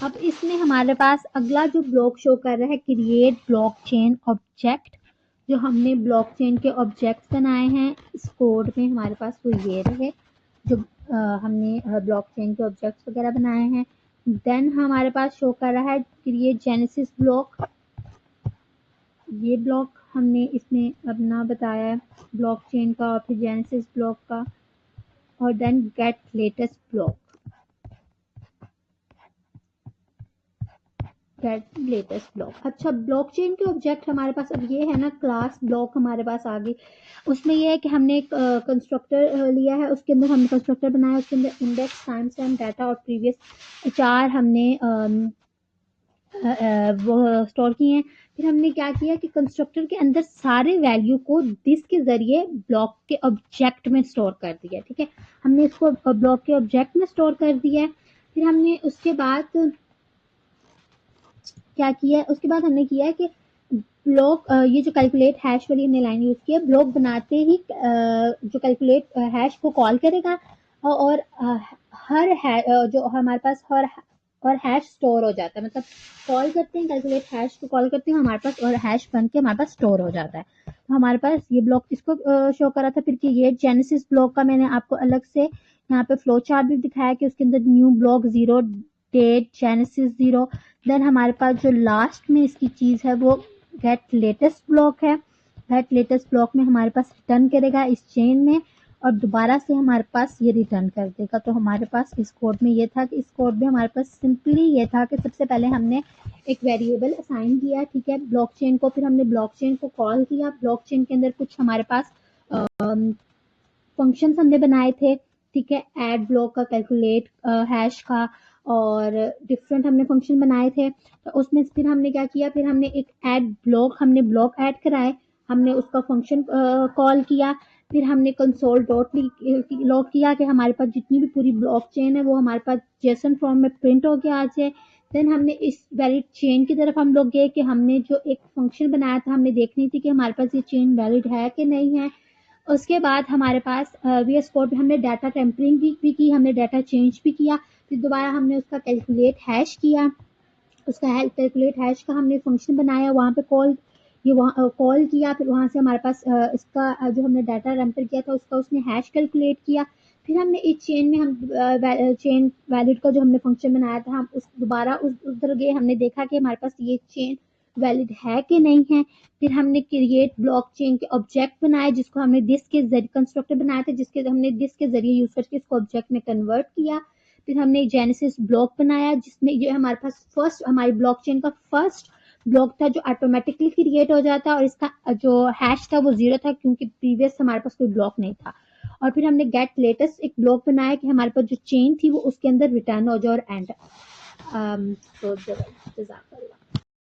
अब इसमें हमारे पास अगला जो ब्लॉक शो कर रहा है क्रिएट ब्लॉकचेन ऑब्जेक्ट। जो हमने ब्लॉकचेन के ऑब्जेक्ट्स बनाए हैं इस कोड में हमारे पास वो ये रहे जो हमने ब्लॉकचेन के ऑब्जेक्ट्स वगैरह बनाए हैं। देन हमारे पास शो कर रहा है क्रिएट जेनेसिस ब्लॉक। ये ब्लॉक हमने इसमें अपना बताया है ब्लॉकचेन का और फिर जेनेसिस ब्लॉक का। और then get latest block, get latest block. अच्छा, ब्लॉकचेन के ऑब्जेक्ट हमारे पास अब ये है ना, क्लास ब्लॉक हमारे पास आ गई। उसमें ये है कि हमने एक कंस्ट्रक्टर लिया है, उसके अंदर हमने कंस्ट्रक्टर बनाया, उसके अंदर इंडेक्स, टाइम स्टैम्प, डाटा और प्रीवियस 4 हमने वो स्टोर किए हैं। फिर हमने क्या किया कि कंस्ट्रक्टर के अंदर सारे वैल्यू को दिस के जरिए ब्लॉक के ऑब्जेक्ट में स्टोर कर दिया। ठीक है, हमने इसको ब्लॉक के ऑब्जेक्ट में स्टोर कर दिया है। फिर हमने उसके बाद क्या किया है, उसके बाद हमने किया है कि ब्लॉक ये जो कैलकुलेट हैश वाली हमने लाइन यूज की है, ब्लॉक बनाते ही जो कैलकुलेट हैश को कॉल करेगा और हर जो हमारे पास हर और हैश स्टोर हो जाता है। मतलब कॉल करते हैं कैलकुलेट हैश को, कॉल करते हैं हमारे पास और हैश बन के हमारे पास स्टोर हो जाता है। तो हमारे पास ये ब्लॉक इसको शो करा था। फिर कि ये जेनेसिस ब्लॉक का मैंने आपको अलग से यहाँ पे फ्लो चार्ट भी दिखाया कि उसके अंदर new block 0, date genesis 0। Then हमारे पास जो लास्ट में इसकी चीज है वो गेट लेटेस्ट ब्लॉक है। गेट लेटेस्ट ब्लॉक में हमारे पास रिटर्न करेगा इस चेन में और दोबारा से हमारे पास ये रिटर्न कर देगा। तो हमारे पास इस कोड में ये था कि इस कोड में हमारे पास सिंपली ये था कि सबसे पहले हमने एक वेरिएबल असाइन किया, ठीक है, ब्लॉकचेन को। फिर हमने ब्लॉकचेन को कॉल किया। ब्लॉकचेन के अंदर कुछ हमारे पास फंक्शंस हमने बनाए थे, ठीक है, ऐड ब्लॉक का, कैलकुलेट हैश का और डिफरेंट हमने फंक्शन बनाए थे। तो उसमें फिर हमने क्या किया, फिर हमने एक ऐड ब्लॉक, हमने ब्लॉक ऐड कराए, हमने उसका फंक्शन कॉल किया। फिर हमने कंसोल डॉट लॉग किया कि हमारे पास जितनी भी पूरी ब्लॉक चेन है वो हमारे पास जेसन फॉर्म में प्रिंट हो गया आ जाए। देन हमने इस वैलिड चेन की तरफ हम लोग गए कि हमने जो एक फंक्शन बनाया था हमने देखनी थी कि हमारे पास ये चेन वैलिड है कि नहीं है। उसके बाद हमारे पास वीएस कोड में हमने डाटा टेम्परिंग भी की, हमने डाटा चेंज भी किया। फिर दोबारा हमने उसका कैलकुलेट हैश किया, उसका कैलकुलेट हैश का हमने फंक्शन बनाया, वहाँ पे कॉल ये वहाँ कॉल किया। फिर वहाँ से हमारे पास इसका जो हमने डाटा रैम्पर किया था उसका उसने हैश कैलकुलेट किया। फिर हमने इस चेन में हम चेन वैलिड का जो हमने फंक्शन बनाया था हम उस दोबारा उधर गए, हमने देखा कि हमारे पास ये चेन वैलिड है कि नहीं है। फिर हमने क्रिएट ब्लॉकचेन के ऑब्जेक्ट बनाए जिसको हमने दिस के जरिए कंस्ट्रक्टर बनाए थे, जिसके हमने दिस के जरिए यूज करके इसको ऑब्जेक्ट में कन्वर्ट किया। फिर हमने जेनेसिस ब्लॉक बनाया जिसमें ये हमारे पास फर्स्ट हमारी ब्लॉकचेन का फर्स्ट ब्लॉक था जो ऑटोमेटिकली क्रिएट हो जाता और इसका जो हैश था वो 0 था क्योंकि प्रीवियस हमारे पास कोई ब्लॉक नहीं था। और फिर हमने गेट लेटेस्ट एक ब्लॉक बनाया कि हमारे पास जो चेन थी वो उसके अंदर रिटर्न हो जाए और एंड। तो जजाकल्लाह।